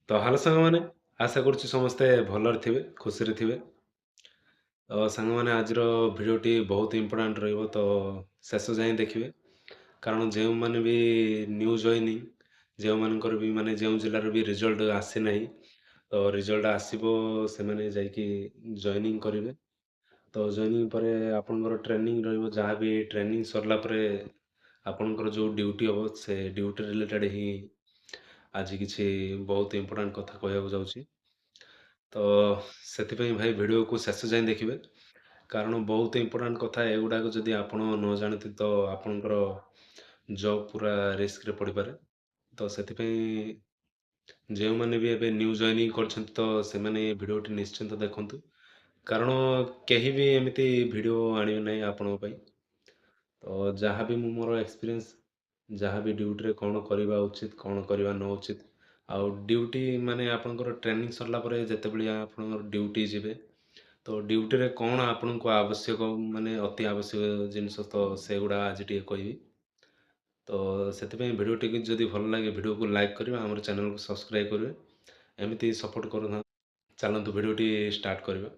ତ ହାଲୋ ସାଙ୍ଗମାନେ, ଆଶା କରୁଛି ସମସ୍ତେ ଭଲରେ ଥିବେ, ଖୁସିରେ ଥିବେ। ତ ସାଙ୍ଗମାନେ ଆଜିର ଭିଡ଼ିଓଟି ବହୁତ ଇମ୍ପୋର୍ଟାଣ୍ଟ ରହିବ ତ ଶେଷ ଯାଏଁ ଦେଖିବେ। କାରଣ ଯେଉଁମାନେ ବି ନ୍ୟୁ ଜଏନିଂ, ଯେଉଁମାନଙ୍କର ବି ମାନେ ଯେଉଁ ଜିଲ୍ଲାର ବି ରେଜଲ୍ଟ ଆସିନାହିଁ, ତ ରେଜଲ୍ଟ ଆସିବ ସେମାନେ ଯାଇକି ଜଏନିଂ କରିବେ। ତ ଜଏନିଂ ପରେ ଆପଣଙ୍କର ଟ୍ରେନିଂ ରହିବ, ଯାହା ବି ଟ୍ରେନିଂ ସରିଲା ପରେ ଆପଣଙ୍କର ଯେଉଁ ଡ୍ୟୁଟି ହେବ ସେ ଡ୍ୟୁଟି ରିଲେଟେଡ଼ ହିଁ ଆଜି କିଛି ବହୁତ ଇମ୍ପୋର୍ଟାଣ୍ଟ କଥା କହିବାକୁ ଯାଉଛି। ତ ସେଥିପାଇଁ ଭାଇ ଭିଡ଼ିଓକୁ ଶେଷ ଯାଏଁ ଦେଖିବେ। କାରଣ ବହୁତ ଇମ୍ପୋର୍ଟାଣ୍ଟ କଥା ଏଗୁଡ଼ାକ ଯଦି ଆପଣ ନ ଜାଣନ୍ତି ତ ଆପଣଙ୍କର ଜବ୍ ପୁରା ରିସ୍କରେ ପଡ଼ିପାରେ। ତ ସେଥିପାଇଁ ଯେଉଁମାନେ ବି ଏବେ ନ୍ୟୁ ଜଏନିଂ କରିଛନ୍ତି ତ ସେମାନେ ଏ ଭିଡ଼ିଓଟି ନିଶ୍ଚିନ୍ତ ଦେଖନ୍ତୁ। କାରଣ କେହି ବି ଏମିତି ଭିଡ଼ିଓ ଆଣିବେ ନାହିଁ ଆପଣଙ୍କ ପାଇଁ। ତ ଯାହା ବି ମୁଁ ମୋର ଏକ୍ସପିରିଏନ୍ସ, ଯାହା ବି ଡ୍ୟୁଟିରେ କ'ଣ କରିବା ଉଚିତ, କ'ଣ କରିବା ନ ଉଚିତ, ଆଉ ଡ୍ୟୁଟି ମାନେ ଆପଣଙ୍କର ଟ୍ରେନିଂ ସରିଲା ପରେ ଯେତେବେଳେ ଆପଣଙ୍କର ଡ୍ୟୁଟି ଯିବେ, ତ ଡ୍ୟୁଟିରେ କ'ଣ ଆପଣଙ୍କୁ ଆବଶ୍ୟକ ମାନେ ଅତି ଆବଶ୍ୟକ ଜିନିଷ ତ ସେଗୁଡ଼ା ଆଜି ଟିକେ କହିବି। ତ ସେଥିପାଇଁ ଭିଡ଼ିଓଟିକୁ ଯଦି ଭଲ ଲାଗେ ଭିଡ଼ିଓକୁ ଲାଇକ୍ କରିବେ, ଆମର ଚ୍ୟାନେଲକୁ ସବସ୍କ୍ରାଇବ୍ କରିବେ। ଏମିତି ସପୋର୍ଟ କରୁଥାନ୍ତୁ। ଚାଲନ୍ତୁ ଭିଡ଼ିଓଟି ଷ୍ଟାର୍ଟ କରିବା।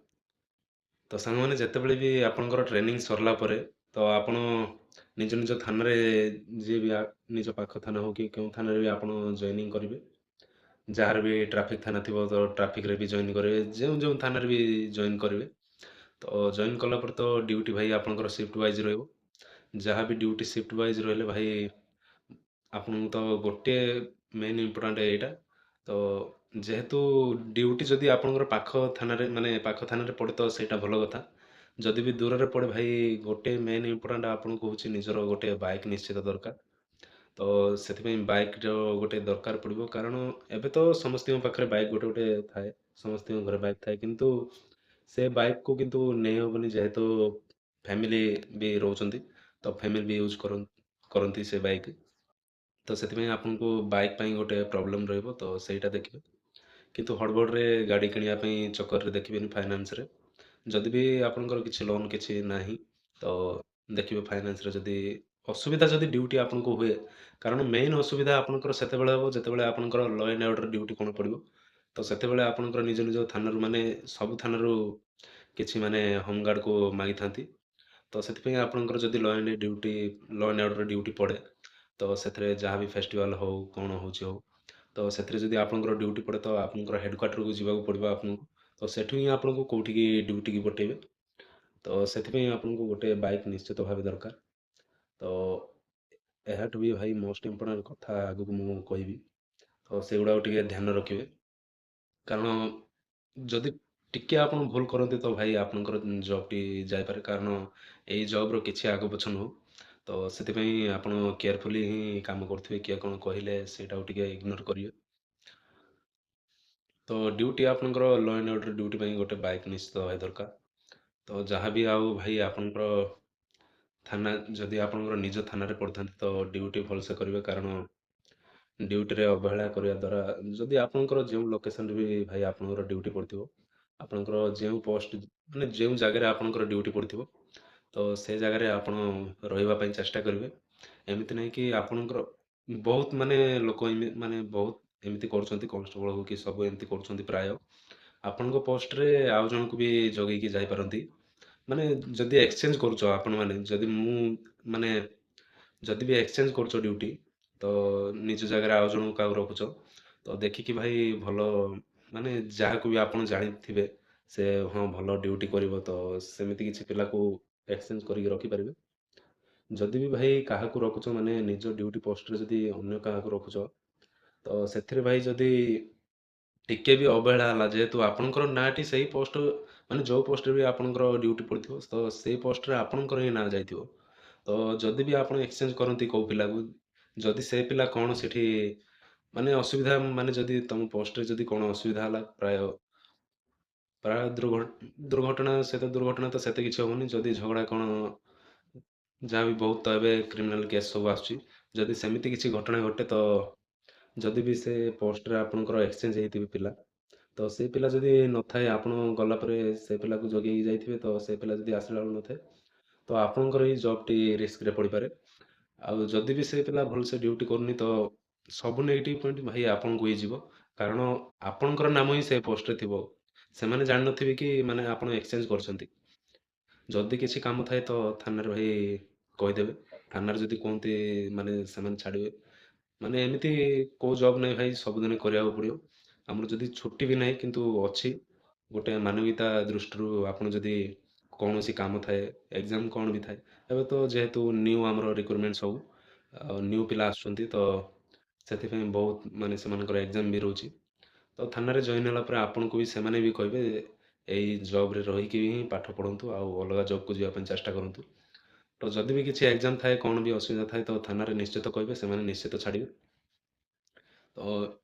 ତ ସାଙ୍ଗମାନେ ଯେତେବେଳେ ବି ଆପଣଙ୍କର ଟ୍ରେନିଂ ସରିଲା ପରେ ତ ଆପଣ ନିଜ ନିଜ ଥାନାରେ ଯିଏ ବି ନିଜ ପାଖ ଥାନା ହଉ କି କେଉଁ ଥାନାରେ ବି ଆପଣ ଜଏନିଂ କରିବେ। ଯାହାର ବି ଟ୍ରାଫିକ୍ ଥାନା ଥିବ ତ ଟ୍ରାଫିକ୍‌ରେ ବି ଜଏନ୍ କରିବେ। ଯେଉଁ ଯେଉଁ ଥାନାରେ ବି ଜଏନ୍ କରିବେ। ତ ଜଏନ୍ କଲା ପରେ ତ ଡ୍ୟୁଟି ଭାଇ ଆପଣଙ୍କର ସିଫ୍ଟ ୱାଇଜ୍ ରହିବ। ଯାହା ବି ଡ୍ୟୁଟି ସିଫ୍ଟ ୱାଇଜ୍ ରହିଲେ ଭାଇ ଆପଣଙ୍କୁ ତ ଗୋଟିଏ ମେନ୍ ଇମ୍ପୋର୍ଟାଣ୍ଟ ଏଇଟା। ତ ଯେହେତୁ ଡ୍ୟୁଟି ଯଦି ଆପଣଙ୍କର ପାଖ ଥାନାରେ ମାନେ ପାଖ ଥାନାରେ ପଡ଼େ ତ ସେଇଟା ଭଲ କଥା। ଯଦି ବି ଦୂରରେ ପଡ଼େ ଭାଇ ଗୋଟେ ମେନ୍ ଇମ୍ପୋର୍ଟାଣ୍ଟ ଆପଣଙ୍କୁ ହେଉଛି ନିଜର ଗୋଟେ ବାଇକ୍ ନିଶ୍ଚିତ ଦରକାର। ତ ସେଥିପାଇଁ ବାଇକ୍‌ର ଗୋଟେ ଦରକାର ପଡ଼ିବ। କାରଣ ଏବେ ତ ସମସ୍ତିଙ୍କ ପାଖରେ ବାଇକ୍ ଗୋଟେ ଗୋଟେ ଥାଏ। ସମସ୍ତିଙ୍କ ଘରେ ବାଇକ୍ ଥାଏ। କିନ୍ତୁ ସେ ବାଇକ୍‌କୁ କିନ୍ତୁ ନେଇ ହବନି ଯେହେତୁ ଫ୍ୟାମିଲି ବି ରହୁଛନ୍ତି। ତ ଫ୍ୟାମିଲି ବି ୟୁଜ୍ କରନ୍ତି ସେ ବାଇକ୍। ତ ସେଥିପାଇଁ ଆପଣଙ୍କୁ ବାଇକ୍ ପାଇଁ ଗୋଟେ ପ୍ରୋବ୍ଲେମ୍ ରହିବ ତ ସେଇଟା ଦେଖିବେ। କିନ୍ତୁ ହଡ଼ବଡ଼ରେ ଗାଡ଼ି କିଣିବା ପାଇଁ ଚକ୍କରରେ ଦେଖିବେନି ଫାଇନାନ୍ସରେ। ଯଦି ବି ଆପଣଙ୍କର କିଛି ଲୋନ୍ କିଛି ନାହିଁ ତ ଦେଖିବେ ଫାଇନାନ୍ସରେ ଯଦି ଅସୁବିଧା ଯଦି ଡ୍ୟୁଟି ଆପଣଙ୍କୁ ହୁଏ, କାରଣ ମେନ୍ ଅସୁବିଧା ଆପଣଙ୍କର ସେତେବେଳେ ହେବ ଯେତେବେଳେ ଆପଣଙ୍କର ଲ ଆଣ୍ଡ ଅର୍ଡର ଡ୍ୟୁଟି କ'ଣ ପଡ଼ିବ। ତ ସେତେବେଳେ ଆପଣଙ୍କର ନିଜ ନିଜ ଥାନାରୁ ମାନେ ସବୁ ଥାନାରୁ କିଛି ମାନେ ହୋମଗାର୍ଡ଼କୁ ମାଗିଥାନ୍ତି। ତ ସେଥିପାଇଁ ଆପଣଙ୍କର ଯଦି ଲ ଆଣ୍ଡ ଅର୍ଡର ଡ୍ୟୁଟି ପଡ଼େ, ତ ସେଥିରେ ଯାହା ବି ଫେଷ୍ଟିଭାଲ ହଉ, କ'ଣ ହେଉଛି ହଉ, ତ ସେଥିରେ ଯଦି ଆପଣଙ୍କର ଡ୍ୟୁଟି ପଡ଼େ ତ ଆପଣଙ୍କର ହେଡ଼କ୍ୱାର୍ଟରକୁ ଯିବାକୁ ପଡ଼ିବ ଆପଣଙ୍କୁ। ତ ସେଠୁ ହିଁ ଆପଣଙ୍କୁ କୋଉଠିକି ଡ୍ୟୁଟିକି ପଠେଇବେ। ତ ସେଥିପାଇଁ ଆପଣଙ୍କୁ ଗୋଟେ ବାଇକ୍ ନିଶ୍ଚିତ ଭାବେ ଦରକାର। ତ ଏହାଠୁ ବି ଭାଇ ମୋଷ୍ଟ ଇମ୍ପୋର୍ଟାଣ୍ଟ କଥା ଆଗକୁ ମୁଁ କହିବି। ତ ସେଗୁଡ଼ାକ ଟିକେ ଧ୍ୟାନ ରଖିବେ। କାରଣ ଯଦି ଟିକେ ଆପଣ ଭୁଲ କରନ୍ତି ତ ଭାଇ ଆପଣଙ୍କର ଜବ୍‌ଟି ଯାଇପାରେ। କାରଣ ଏଇ ଜବ୍‌ର କିଛି ଆଗ ପଛ ନୁହଁ। ତ ସେଥିପାଇଁ ଆପଣ କେୟାରଫୁଲି ହିଁ କାମ କରୁଥିବେ। କିଏ କ'ଣ କହିଲେ ସେଇଟାକୁ ଟିକେ ଇଗ୍ନୋର କରିବେ। ତ ଡ୍ୟୁଟି ଆପଣଙ୍କର ଲ ଆଣ୍ଡ ଅର୍ଡର ଡ୍ୟୁଟି ପାଇଁ ଗୋଟେ ବାଇକ୍ ନିଶ୍ଚିତ ଭାବେ ଦରକାର। ତ ଯାହା ବି ଆଉ ଭାଇ ଆପଣଙ୍କର ଥାନା ଯଦି ଆପଣଙ୍କର ନିଜ ଥାନାରେ ପଡ଼ିଥାନ୍ତି ତ ଡ୍ୟୁଟି ଭଲସେ କରିବେ। କାରଣ ଡ୍ୟୁଟିରେ ଅବହେଳା କରିବା ଦ୍ୱାରା ଯଦି ଆପଣଙ୍କର ଯେଉଁ ଲୋକେସନରେ ବି ଭାଇ ଆପଣଙ୍କର ଡ୍ୟୁଟି ପଡ଼ିଥିବ, ଆପଣଙ୍କର ଯେଉଁ ପୋଷ୍ଟ ମାନେ ଯେଉଁ ଜାଗାରେ ଆପଣଙ୍କର ଡ୍ୟୁଟି ପଡ଼ିଥିବ, ତ ସେ ଜାଗାରେ ଆପଣ ରହିବା ପାଇଁ ଚେଷ୍ଟା କରିବେ। ଏମିତି ନାହିଁ କି ଆପଣଙ୍କର ବହୁତ ମାନେ ଲୋକ ମାନେ ବହୁତ ଏମିତି କରୁଛନ୍ତି କନଷ୍ଟେବଳ ହଉ କି ସବୁ ଏମିତି କରୁଛନ୍ତି ପ୍ରାୟ। ଆପଣଙ୍କ ପୋଷ୍ଟରେ ଆଉ ଜଣଙ୍କୁ ବି ଜଗେଇକି ଯାଇପାରନ୍ତି। ମାନେ ଯଦି ଏକ୍ସଚେଞ୍ଜ କରୁଛ ଆପଣମାନେ ଯଦି ମୁଁ ମାନେ ଯଦି ବି ଏକ୍ସଚେଞ୍ଜ କରୁଛ ଡ୍ୟୁଟି ତ ନିଜ ଜାଗାରେ ଆଉ ଜଣଙ୍କୁ କାହାକୁ ରଖୁଛ ତ ଦେଖିକି ଭାଇ ଭଲ ମାନେ ଯାହାକୁ ବି ଆପଣ ଜାଣିଥିବେ ସେ ହଁ ଭଲ ଡ୍ୟୁଟି କରିବ ତ ସେମିତି କିଛି ପିଲାକୁ ଏକ୍ସଚେଞ୍ଜ କରିକି ରଖିପାରିବେ। ଯଦି ବି ଭାଇ କାହାକୁ ରଖୁଛ ମାନେ ନିଜ ଡ୍ୟୁଟି ପୋଷ୍ଟରେ ଯଦି ଅନ୍ୟ କାହାକୁ ରଖୁଛ ତ ସେଥିରେ ଭାଇ ଯଦି ଟିକେ ବି ଅବହେଳା ହେଲା ଯେହେତୁ ଆପଣଙ୍କର ନାଁଟି ସେଇ ପୋଷ୍ଟ ମାନେ ଯୋଉ ପୋଷ୍ଟରେ ବି ଆପଣଙ୍କର ଡ୍ୟୁଟି ପଡ଼ିଥିବ ତ ସେଇ ପୋଷ୍ଟରେ ଆପଣଙ୍କର ହିଁ ନାଁ ଯାଇଥିବ। ତ ଯଦି ବି ଆପଣ ଏକ୍ସଚେଞ୍ଜ କରନ୍ତି କୋଉ ପିଲାକୁ, ଯଦି ସେ ପିଲା କ'ଣ ସେଠି ମାନେ ଅସୁବିଧା ମାନେ ଯଦି ତମ ପୋଷ୍ଟରେ ଯଦି କ'ଣ ଅସୁବିଧା ହେଲା ପ୍ରାୟ ଦୁର୍ଘଟଣା ସହିତ ଦୁର୍ଘଟଣା ତ ସେତେ କିଛି ହବନି। ଯଦି ଝଗଡ଼ା କ'ଣ ଯାହା ବି ବହୁତ ତ ଏବେ କ୍ରିମିନାଲ କେସ୍ ସବୁ ଆସୁଛି। ଯଦି ସେମିତି କିଛି ଘଟଣା ଘଟେ ତ ଯଦି ବି ସେ ପୋଷ୍ଟରେ ଆପଣଙ୍କର ଏକ୍ସଚେଞ୍ଜ ହେଇଥିବେ ପିଲା, ତ ସେ ପିଲା ଯଦି ନଥାଏ ଆପଣ ଗଲା ପରେ ସେ ପିଲାକୁ ଜଗେଇକି ଯାଇଥିବେ ତ ସେ ପିଲା ଯଦି ଆସିଲା ବେଳକୁ ନଥାଏ, ତ ଆପଣଙ୍କର ହିଁ ଜବ୍‌ଟି ରିସ୍କରେ ପଡ଼ିପାରେ। ଆଉ ଯଦି ବି ସେ ପିଲା ଭଲସେ ଡ୍ୟୁଟି କରୁନି ତ ସବୁ ନେଗେଟିଭ ପଏଣ୍ଟ ଭାଇ ଆପଣଙ୍କୁ ହେଇଯିବ। କାରଣ ଆପଣଙ୍କର ନାମ ହିଁ ସେ ପୋଷ୍ଟରେ ଥିବ। ସେମାନେ ଜାଣିନଥିବେ କି ମାନେ ଆପଣ ଏକ୍ସଚେଞ୍ଜ କରିଛନ୍ତି। ଯଦି କିଛି କାମ ଥାଏ ତ ଥାନାରେ ଭାଇ କହିଦେବେ। ଥାନାରେ ଯଦି କୁହନ୍ତି ମାନେ ସେମାନେ ଛାଡ଼ିବେ। ମାନେ ଏମିତି କୋଉ ଜବ୍ ନାହିଁ ଭାଇ ସବୁଦିନ କରିବାକୁ ପଡ଼ିବ। ଆମର ଯଦି ଛୁଟି ବି ନାହିଁ କିନ୍ତୁ ଅଛି ଗୋଟେ ମାନବିକତା ଦୃଷ୍ଟିରୁ ଆପଣ ଯଦି କୌଣସି କାମ ଥାଏ, ଏକ୍ଜାମ କଣ ବି ଥାଏ। ଏବେ ତ ଯେହେତୁ ନ୍ୟୁ ଆମର ରିକ୍ରୁଟମେଣ୍ଟ ସବୁ ନ୍ୟୁ ପିଲା ଆସୁଛନ୍ତି ତ ସେଥିପାଇଁ ବହୁତ ମାନେ ସେମାନଙ୍କର ଏକ୍ଜାମ ବି ରହୁଛି। ତ ଥାନାରେ ଜଏନ୍ ହେଲା ପରେ ଆପଣଙ୍କୁ ବି ସେମାନେ ବି କହିବେ ଏଇ ଜବରେ ରହିକି ହିଁ ପାଠ ପଢ଼ନ୍ତୁ ଆଉ ଅଲଗା ଜବକୁ ଯିବା ପାଇଁ ଚେଷ୍ଟା କରନ୍ତୁ। ତ ଯଦି ବି କିଛି ଏକ୍ଜାମ ଥାଏ କଣ ବି ଅସୁବିଧା ଥାଏ ତ ଥାନାରେ ନିଶ୍ଚିତ କହିବେ, ସେମାନେ ନିଶ୍ଚିତ ଛାଡ଼ିବେ। ତ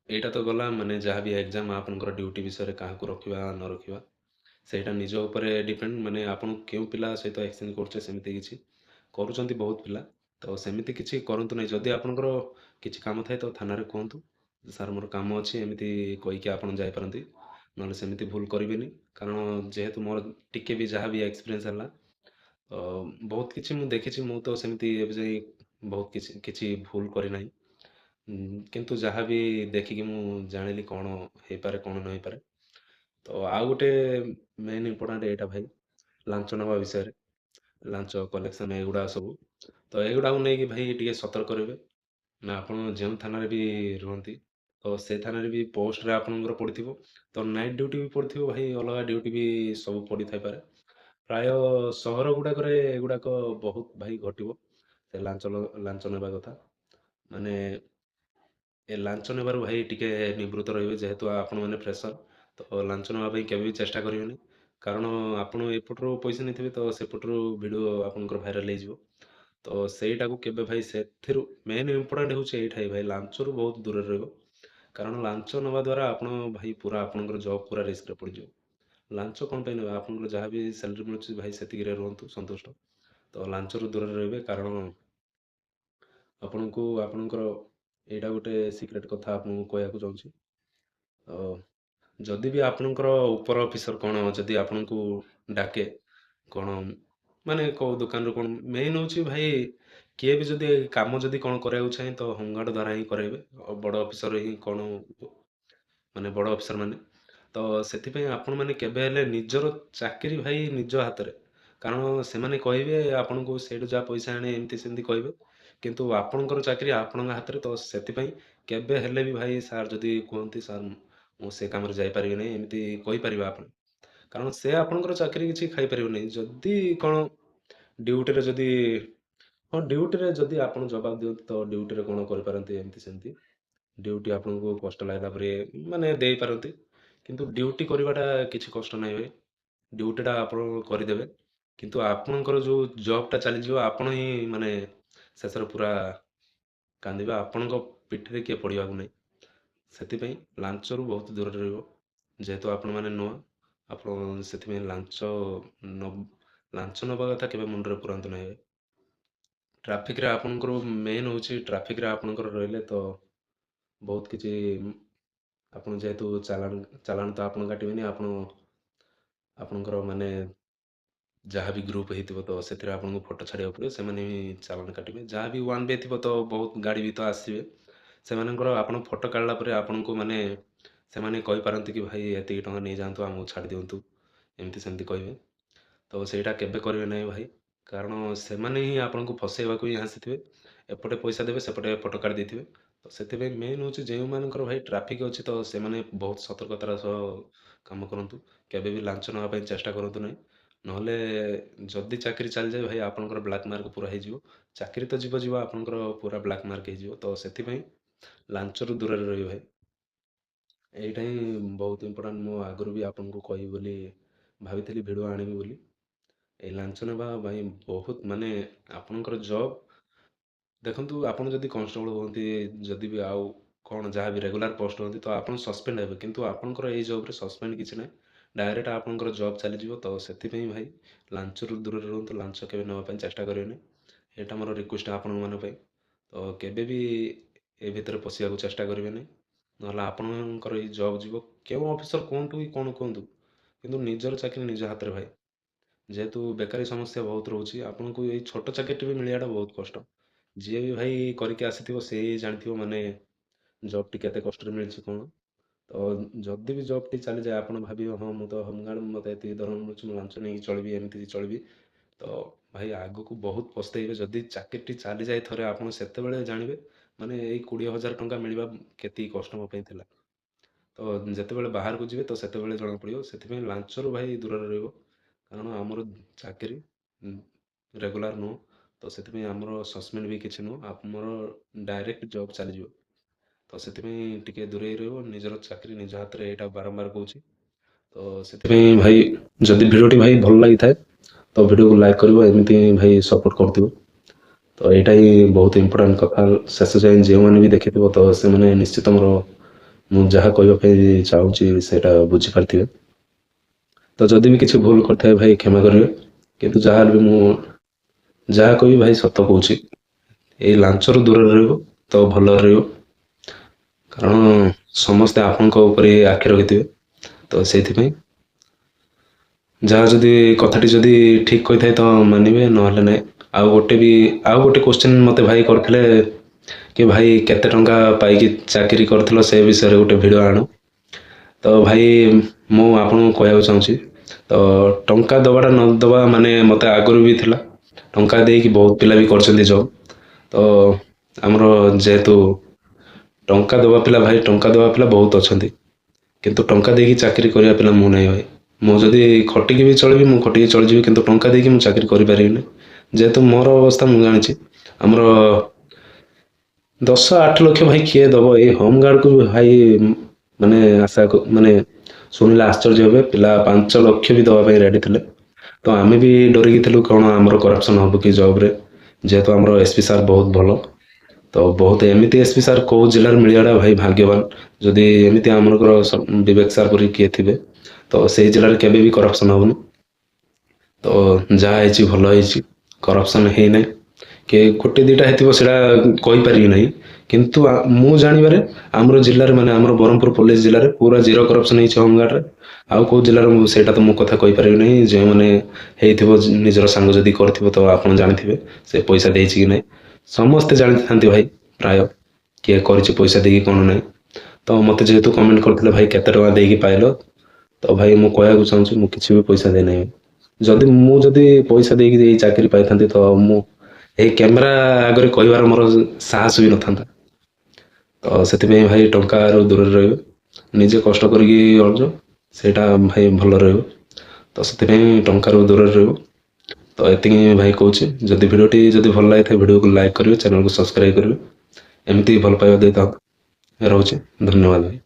ଏଇଟା ତ ଗଲା ମାନେ ଯାହା ବି ଏକ୍ଜାମ ଆପଣଙ୍କର ଡ୍ୟୁଟି ବିଷୟରେ କାହାକୁ ରଖିବା ନ ରଖିବା ସେଇଟା ନିଜ ଉପରେ ଡିପେଣ୍ଡ, ମାନେ ଆପଣ କେଉଁ ପିଲା ସହିତ ଏକ୍ସଚେଞ୍ଜ କରୁଛେ ସେମିତି କିଛି କରୁଛନ୍ତି ବହୁତ ପିଲା। ତ ସେମିତି କିଛି କରନ୍ତୁ ନାହିଁ। ଯଦି ଆପଣଙ୍କର କିଛି କାମ ଥାଏ ତ ଥାନାରେ କୁହନ୍ତୁ ସାର୍ ମୋର କାମ ଅଛି ଏମିତି କହିକି ଆପଣ ଯାଇପାରନ୍ତି। ନହେଲେ ସେମିତି ଭୁଲ କରିବେନି। କାରଣ ଯେହେତୁ ମୋର ଟିକେ ବି ଯାହା ବି ଏକ୍ସପିରିଏନ୍ସ ହେଲା ତ ବହୁତ କିଛି ମୁଁ ଦେଖିଛି। ମୁଁ ତ ସେମିତି ଏବେ ଯାଇ ବହୁତ କିଛି କିଛି ଭୁଲ କରିନାହିଁ। କିନ୍ତୁ ଯାହା ବି ଦେଖିକି ମୁଁ ଜାଣିଲି କଣ ହେଇପାରେ କଣ ନ ହେଇପାରେ। ତ ଆଉ ଗୋଟେ ମେନ୍ ଇମ୍ପୋର୍ଟାଣ୍ଟ ଏଇଟା ଭାଇ, ଲାଞ୍ଚ ନେବା ବିଷୟରେ। ଲାଞ୍ଚ କଲେକ୍ସନ ଏଗୁଡ଼ା ସବୁ। ତ ଏଗୁଡ଼ାକୁ ନେଇକି ଭାଇ ଟିକେ ସତର୍କ ରହିବେ। ନା ଆପଣ ଯେଉଁ ଥାନାରେ ବି ରୁହନ୍ତି ତ ସେ ଥାନାରେ ବି ପୋଷ୍ଟରେ ଆପଣଙ୍କର ପଡ଼ିଥିବ। ତ ନାଇଟ୍ ଡ୍ୟୁଟି ବି ପଡ଼ିଥିବ ଭାଇ, ଅଲଗା ଡ୍ୟୁଟି ବି ସବୁ ପଡ଼ିଥାଇପାରେ। ପ୍ରାୟ ସହର ଗୁଡ଼ାକରେ ଏଗୁଡ଼ାକ ବହୁତ ଭାଇ ଘଟିବ। ସେ ଲାଞ୍ଚ ନେବା କଥା ମାନେ ଏ ଲାଞ୍ଚ ନେବାରୁ ଭାଇ ଟିକେ ନିବୃତ୍ତ ରହିବେ। ଯେହେତୁ ଆପଣମାନେ ଫ୍ରେଶର ତ ଲାଞ୍ଚ ନେବା ପାଇଁ କେବେ ବି ଚେଷ୍ଟା କରିବେନି। କାରଣ ଆପଣ ଏପଟରୁ ପଇସା ନେଇଥିବେ ତ ସେପଟରୁ ଭିଡ଼ିଓ ଆପଣଙ୍କର ଭାଇରାଲ ହେଇଯିବ। ତ ସେଇଟାକୁ କେବେ ଭାଇ, ସେଥିରୁ ମେନ୍ ଇମ୍ପୋର୍ଟାଣ୍ଟ ହେଉଛି ଏଇଟା ହିଁ ଭାଇ, ଲାଞ୍ଚରୁ ବହୁତ ଦୂରରେ ରହିବ। କାରଣ ଲାଞ୍ଚ ନେବା ଦ୍ୱାରା ଆପଣ ଭାଇ ପୁରା ଆପଣଙ୍କର ଜବ୍ ପୁରା ରିସ୍କରେ ପଡ଼ିଯିବ। ଲାଞ୍ଚ କଣ ପାଇଁ ନେବେ? ଆପଣଙ୍କର ଯାହା ବି ସାଲାରୀ ମିଳୁଛି ଭାଇ ସେତିକିରେ ରୁହନ୍ତୁ ସନ୍ତୁଷ୍ଟ। ତ ଲାଞ୍ଚରୁ ଦୂରରେ ରହିବେ। କାରଣ ଆପଣଙ୍କୁ ଆପଣଙ୍କର ଏଇଟା ଗୋଟେ ସିକ୍ରେଟ୍ କଥା ଆପଣଙ୍କୁ କହିବାକୁ ଚାହୁଁଛି। ତ ଯଦି ବି ଆପଣଙ୍କର ଉପର ଅଫିସର କଣ ଯଦି ଆପଣଙ୍କୁ ଡାକେ କଣ ମାନେ କୋଉ ଦୋକାନରୁ କଣ, ମେନ୍ ହେଉଛି ଭାଇ କିଏ ବି ଯଦି କାମ ଯଦି କଣ କରିବାକୁ ଚାହେଁ ତ ହୋମଗାର୍ଡ ଦ୍ୱାରା ହିଁ କରାଇବେ। ବଡ଼ ଅଫିସର ହିଁ କଣ ମାନେ ବଡ଼ ଅଫିସର ମାନେ। ତ ସେଥିପାଇଁ ଆପଣମାନେ କେବେ ହେଲେ ନିଜର ଚାକିରି ଭାଇ ନିଜ ହାତରେ, କାରଣ ସେମାନେ କହିବେ ଆପଣଙ୍କୁ ସେଇଠୁ ଯାହା ପଇସା ଆଣେ ଏମିତି ସେମିତି କହିବେ। କିନ୍ତୁ ଆପଣଙ୍କର ଚାକିରି ଆପଣଙ୍କ ହାତରେ। ତ ସେଥିପାଇଁ କେବେ ହେଲେ ବି ଭାଇ ସାର୍ ଯଦି କୁହନ୍ତି ସାର୍ ମୁଁ ସେ କାମରେ ଯାଇପାରିବି ନାହିଁ ଏମିତି କହିପାରିବେ ଆପଣ। କାରଣ ସେ ଆପଣଙ୍କର ଚାକିରି କିଛି ଖାଇପାରିବ ନାହିଁ। ଯଦି କଣ ଡ୍ୟୁଟିରେ ଯଦି ହଁ ଡ୍ୟୁଟିରେ ଯଦି ଆପଣ ଜବାବ ଦିଅନ୍ତି ତ ଡ୍ୟୁଟିରେ କଣ କରିପାରନ୍ତି ଏମିତି ସେମିତି। ଡ୍ୟୁଟି ଆପଣଙ୍କୁ କଷ୍ଟ ଲାଗିଲା ପରେ ମାନେ ଦେଇପାରନ୍ତି। କିନ୍ତୁ ଡ୍ୟୁଟି କରିବାଟା କିଛି କଷ୍ଟ ନାହିଁ ଭାଇ। ଡ୍ୟୁଟିଟା ଆପଣ କରିଦେବେ। କିନ୍ତୁ ଆପଣଙ୍କର ଯୋଉ ଜବ୍‌ଟା ଚାଲିଯିବ ଆପଣ ହିଁ ମାନେ ଶେଷରେ ପୁରା କାନ୍ଦିବେ। ଆପଣଙ୍କ ପିଠିରେ କିଏ ପଡ଼ିବାକୁ ନାହିଁ। ସେଥିପାଇଁ ଲାଞ୍ଚରୁ ବହୁତ ଦୂରରେ ରହିବ। ଯେହେତୁ ଆପଣମାନେ ନୂଆ, ଆପଣ ସେଥିପାଇଁ ନ ଲାଞ୍ଚ ନେବା କଥା କେବେ ମୁଣ୍ଡରେ ପୁରାନ୍ତୁ ନାହିଁ ଭାଇ। ଟ୍ରାଫିକରେ ଆପଣଙ୍କର ମେନ୍ ହେଉଛି ଟ୍ରାଫିକରେ ଆପଣଙ୍କର ରହିଲେ ତ ବହୁତ କିଛି ଆପଣ ଯେହେତୁ ଚାଲାଣ ତ ଆପଣ କାଟିବେନି। ଆପଣ ଆପଣଙ୍କର ମାନେ ଯାହା ବି ଗ୍ରୁପ୍ ହେଇଥିବ ତ ସେଥିରେ ଆପଣଙ୍କୁ ଫଟୋ ଛାଡ଼ିବାକୁ ପଡ଼ିବ। ସେମାନେ ହିଁ ଚାଲାଣ କାଟିବେ। ଯାହା ବି ୱାନ୍ ୱେ ଥିବ ତ ବହୁତ ଗାଡ଼ି ବି ତ ଆସିବେ। ସେମାନଙ୍କର ଆପଣ ଫଟୋ କାଢ଼ିଲା ପରେ ଆପଣଙ୍କୁ ମାନେ ସେମାନେ କହିପାରନ୍ତି କି ଭାଇ ଏତିକି ଟଙ୍କା ନେଇଯାଆନ୍ତୁ ଆମକୁ ଛାଡ଼ି ଦିଅନ୍ତୁ। ଏମିତି ସେମିତି କହିବେ। ତ ସେଇଟା କେବେ କରିବେ ନାହିଁ ଭାଇ। କାରଣ ସେମାନେ ହିଁ ଆପଣଙ୍କୁ ଫସେଇବାକୁ ହିଁ ଆସିଥିବେ। ଏପଟେ ପଇସା ଦେବେ ସେପଟେ ଫଟୋ କାଢ଼ି ଦେଇଥିବେ। ତ ସେଥିପାଇଁ ମେନ୍ ହେଉଛି ଯେଉଁମାନଙ୍କର ଭାଇ ଟ୍ରାଫିକ୍ ଅଛି ତ ସେମାନେ ବହୁତ ସତର୍କତାର ସହ କାମ କରନ୍ତୁ। କେବେ ବି ଲାଞ୍ଚ ନେବା ପାଇଁ ଚେଷ୍ଟା କରନ୍ତୁ ନାହିଁ। ନହେଲେ ଯଦି ଚାକିରୀ ଚାଲିଯାଏ ଭାଇ ଆପଣଙ୍କର ବ୍ଲାକ୍ ମାର୍କ ପୁରା ହେଇଯିବ। ଚାକିରୀ ତ ଯିବ ଯିବ ଆପଣଙ୍କର ପୁରା ବ୍ଲାକ୍ ମାର୍କ ହେଇଯିବ। ତ ସେଥିପାଇଁ ଲାଞ୍ଚରୁ ଦୂରରେ ରହିବେ ଭାଇ। ଏଇଟା ହିଁ ବହୁତ ଇମ୍ପୋର୍ଟାଣ୍ଟ। ମୁଁ ଆଗରୁ ବି ଆପଣଙ୍କୁ କହିବି ବୋଲି ଭାବିଥିଲି ଭିଡ଼ିଓ ଆଣିବି ବୋଲି। ଏଇ ଲାଞ୍ଚ ନେବା ଭାଇ ବହୁତ ମାନେ ଆପଣଙ୍କର ଜବ୍ ଦେଖନ୍ତୁ ଆପଣ ଯଦି କନଷ୍ଟେବଳ ହୁଅନ୍ତି, ଯଦି ବି ଆଉ କଣ ଯାହା ବି ରେଗୁଲାର ପୋଷ୍ଟ ହୁଅନ୍ତି ତ ଆପଣ ସସ୍ପେଣ୍ଡ ହେବେ। କିନ୍ତୁ ଆପଣଙ୍କର ଏଇ ଜବ୍‌ରେ ସସ୍ପେଣ୍ଡ କିଛି ନାହିଁ। ଡାଇରେକ୍ଟ ଆପଣଙ୍କର ଜବ୍ ଚାଲିଯିବ। ତ ସେଥିପାଇଁ ଭାଇ ଲାଞ୍ଚରୁ ଦୂରରେ ରୁହନ୍ତୁ। ଲାଞ୍ଚ କେବେ ନେବା ପାଇଁ ଚେଷ୍ଟା କରିବେନି। ଏଇଟା ମୋର ରିକ୍ୱେଷ୍ଟ ଆପଣମାନଙ୍କ ପାଇଁ। ତ କେବେ ବି ଏ ଭିତରେ ପଶିବାକୁ ଚେଷ୍ଟା କରିବେନି। ନହେଲେ ଆପଣଙ୍କର ଏଇ ଜବ୍ ଯିବ। କେଉଁ ଅଫିସର କୁହନ୍ତୁ କି କଣ କୁହନ୍ତୁ, କିନ୍ତୁ ନିଜର ଚାକିରି ନିଜ ହାତରେ ଭାଇ। ଯେହେତୁ ବେକାରୀ ସମସ୍ୟା ବହୁତ ରହୁଛି, ଆପଣଙ୍କୁ ଏଇ ଛୋଟ ଚାକିରିଟି ବି ମିଳିବାଟା ବହୁତ କଷ୍ଟ। ଯିଏ ବି ଭାଇ କରିକି ଆସିଥିବ ସେ ହିଁ ଜାଣିଥିବ ମାନେ ଜବ୍‌ଟି କେତେ କଷ୍ଟରେ ମିଳିଛି କ'ଣ। ତ ଯଦି ବି ଜବ୍‌ଟି ଚାଲିଯାଏ ଆପଣ ଭାବିବେ ହଁ ମୁଁ ତ ହୋମଗାର୍ଡ଼ ମୋତେ ଏତିକି ଦରମା ମିଳୁଛି ମୁଁ ଲାଞ୍ଚ ନେଇକି ଚଳିବି ଏମିତି ଚଳିବି। ତ ଭାଇ ଆଗକୁ ବହୁତ ପସ୍ତେଇବେ ଯଦି ଚାକିରିଟି ଚାଲିଯାଏ ଥରେ ଆପଣ ସେତେବେଳେ ଜାଣିବେ ମାନେ ଏଇ 20,000 ଟଙ୍କା ମିଳିବା କେତିକି କଷ୍ଟ ମୋ ପାଇଁ ଥିଲା। ତ ଯେତେବେଳେ ବାହାରକୁ ଯିବେ ତ ସେତେବେଳେ ଜଣାପଡ଼ିବ। ସେଥିପାଇଁ ଲାଞ୍ଚରୁ ଭାଇ ଦୂରରେ ରହିବ। କାରଣ ଆମର ଚାକିରି ରେଗୁଲାର ନୁହଁ। ତ ସେଥିପାଇଁ ଆମର ସସ୍ପେଣ୍ଡ ବି କିଛି ନୁହଁ। ଆମର ଡାଇରେକ୍ଟ ଜବ୍ ଚାଲିଯିବ। ତ ସେଥିପାଇଁ ଟିକେ ଦୂରେଇ ରହିବ। ନିଜର ଚାକିରି ନିଜ ହାତରେ ଏଇଟା ବାରମ୍ବାର କହୁଛି। ତ ସେଥିପାଇଁ ଭାଇ ଯଦି ଭିଡ଼ିଓଟି ଭାଇ ଭଲ ଲାଗିଥାଏ ତ ଭିଡ଼ିଓକୁ ଲାଇକ୍ କରିବ ଏମିତି ଭାଇ ସପୋର୍ଟ କରୁଥିବ। ତ ଏଇଟା ହିଁ ବହୁତ ଇମ୍ପୋର୍ଟାଣ୍ଟ କଥା। ଶେଷ ଯାଏଁ ଯେଉଁମାନେ ବି ଦେଖିଥିବ ତ ସେମାନେ ନିଶ୍ଚିତ ମୋର ମୁଁ ଯାହା କହିବା ପାଇଁ ଚାହୁଁଛି ସେଇଟା ବୁଝିପାରିଥିବେ। ତ ଯଦି ବି କିଛି ଭୁଲ କରିଥାଏ ଭାଇ କ୍ଷମା କରିବେ। କିନ୍ତୁ ଯାହା ହେଲେ ବି ମୁଁ ଯାହା କହିବି ଭାଇ ସତ କହୁଛି। ଏଇ ଲାଞ୍ଚରୁ ଦୂରରେ ରହିବ ତ ଭଲରେ ରହିବ। କାରଣ ସମସ୍ତେ ଆପଣଙ୍କ ଉପରେ ଆଖି ରଖିଥିବେ। ତ ସେଇଥିପାଇଁ ଯାହା ଯଦି କଥାଟି ଯଦି ଠିକ୍ କହିଥାଏ ତ ମାନିବେ ନହେଲେ ନାହିଁ। ଆଉ ଗୋଟେ କୋଶ୍ଚିନ୍ ମୋତେ ଭାଇ କରିଥିଲେ କି ଭାଇ କେତେ ଟଙ୍କା ପାଇକି ଚାକିରି କରିଥିଲ ସେ ବିଷୟରେ ଗୋଟେ ଭିଡ଼ିଓ ଆଣ। ତ ଭାଇ ମୁଁ ଆପଣଙ୍କୁ କହିବାକୁ ଚାହୁଁଛି ତ ଟଙ୍କା ଦେବାଟା ନ ଦେବା ମାନେ ମୋତେ ଆଗରୁ ବି ଥିଲା। ଟଙ୍କା ଦେଇକି ବହୁତ ପିଲା ବି କରିଛନ୍ତି ଜବ୍। ତ ଆମର ଯେହେତୁ ଟଙ୍କା ଦେବା ପିଲା ଭାଇ ଟଙ୍କା ଦେବା ପିଲା ବହୁତ ଅଛନ୍ତି। କିନ୍ତୁ ଟଙ୍କା ଦେଇକି ଚାକିରି କରିବା ପିଲା ମୁଁ ନାହିଁ ଭାଇ। ମୁଁ ଯଦି ଖଟିକି ବି ଚଳିବି ମୁଁ ଖଟିକି ଚଳିଯିବି କିନ୍ତୁ ଟଙ୍କା ଦେଇକି ମୁଁ ଚାକିରି କରିପାରିବିନି। ଯେହେତୁ ମୋର ଅବସ୍ଥା ମୁଁ ଜାଣିଛି। ଆମର 10-8 ଲକ୍ଷ ଭାଇ କିଏ ଦବ ଏଇ ହୋମଗାର୍ଡ଼କୁ ବି ଭାଇ ମାନେ ମାନେ ଶୁଣିଲେ ଆଶ୍ଚର୍ଯ୍ୟ ହେବେ ପିଲା 5 ଲକ୍ଷ ବି ଦେବା ପାଇଁ ରେଡ଼ି ଥିଲେ। ତ ଆମେ ବି ଡରିକି ଥିଲୁ କ'ଣ ଆମର କରପ୍ସନ୍ ହବ କି ଜବ୍‌ରେ। ଯେହେତୁ ଆମର ଏସ୍ ପି ସାର୍ ବହୁତ ଭଲ। ତ ବହୁତ ଏମିତି ଏସ୍ ପି ସାର୍ କୋଉ ଜିଲ୍ଲାରେ ମିଳିବାଟା ଭାଇ ଭାଗ୍ୟବାନ। ଯଦି ଏମିତି ଆମମାନଙ୍କର ବିବେକ ସାର୍ ପରି କିଏ ଥିବେ ତ ସେଇ ଜିଲ୍ଲାରେ କେବେ ବି କରପ୍ସନ୍ ହବନି। ତ ଯାହା ହେଇଛି ଭଲ ହେଇଛି। କରପ୍ସନ୍ ହେଇନାହିଁ। କି ଗୋଟେ ଦିଟା ହେଇଥିବ ସେଇଟା କହିପାରିବି ନାହିଁ। କିନ୍ତୁ ମୁଁ ଜାଣିବାରେ ଆମର ଜିଲ୍ଲାରେ ମାନେ ଆମର ବ୍ରହ୍ମପୁର ପୋଲିସ ଜିଲ୍ଲାରେ ପୁରା ଜିରୋ କରପ୍ସନ୍ ହେଇଛି ହୋମଗାର୍ଡ଼ରେ। ଆଉ କୋଉ ଜିଲ୍ଲାରେ ସେଇଟା ତ ମୁଁ କଥା କହିପାରିବି ନାହିଁ। ଯେଉଁମାନେ ହେଇଥିବ ନିଜର ସାଙ୍ଗ ଯଦି କରିଥିବ ତ ଆପଣ ଜାଣିଥିବେ ସେ ପଇସା ଦେଇଛି କି ନାହିଁ। ସମସ୍ତେ ଜାଣିଥାନ୍ତି ଭାଇ ପ୍ରାୟ କିଏ କରିଛି ପଇସା ଦେଇକି କ'ଣ ନାହିଁ। ତ ମୋତେ ଯେହେତୁ କମେଣ୍ଟ କରିଥିଲେ ଭାଇ କେତେ ଟଙ୍କା ଦେଇକି ପାଇଲ ତ ଭାଇ ମୁଁ କହିବାକୁ ଚାହୁଁଛି ମୁଁ କିଛି ବି ପଇସା ଦେଇନାହିଁ। ଯଦି ପଇସା ଦେଇକି ଏଇ ଚାକିରି ପାଇଥାନ୍ତି ତ ମୁଁ ଏଇ କ୍ୟାମେରା ଆଗରେ କହିବାର ମୋର ସାହସ ବି ନଥାନ୍ତା। ତ ସେଥିପାଇଁ ଭାଇ ଟଙ୍କାରୁ ଦୂରରେ ରହିବେ। ନିଜେ କଷ୍ଟ କରିକି ଅର୍ଜ ସେଇଟା ଭାଇ ଭଲ ରହିବ। ତ ସେଥିପାଇଁ ଟଙ୍କାରୁ ଦୂରରେ ରହିବ। ତ ଏତିକି ଭାଇ କହୁଛି। ଯଦି ଭିଡ଼ିଓଟି ଯଦି ଭଲ ଲାଗିଥାଏ ଭିଡ଼ିଓକୁ ଲାଇକ୍ କରିବେ ଚ୍ୟାନେଲକୁ ସବସ୍କ୍ରାଇବ୍ କରିବେ। ଏମିତି ଭଲ ପାଇବା ଦେଇଥାନ୍ତୁ। ରହୁଛି ଧନ୍ୟବାଦ ଭାଇ।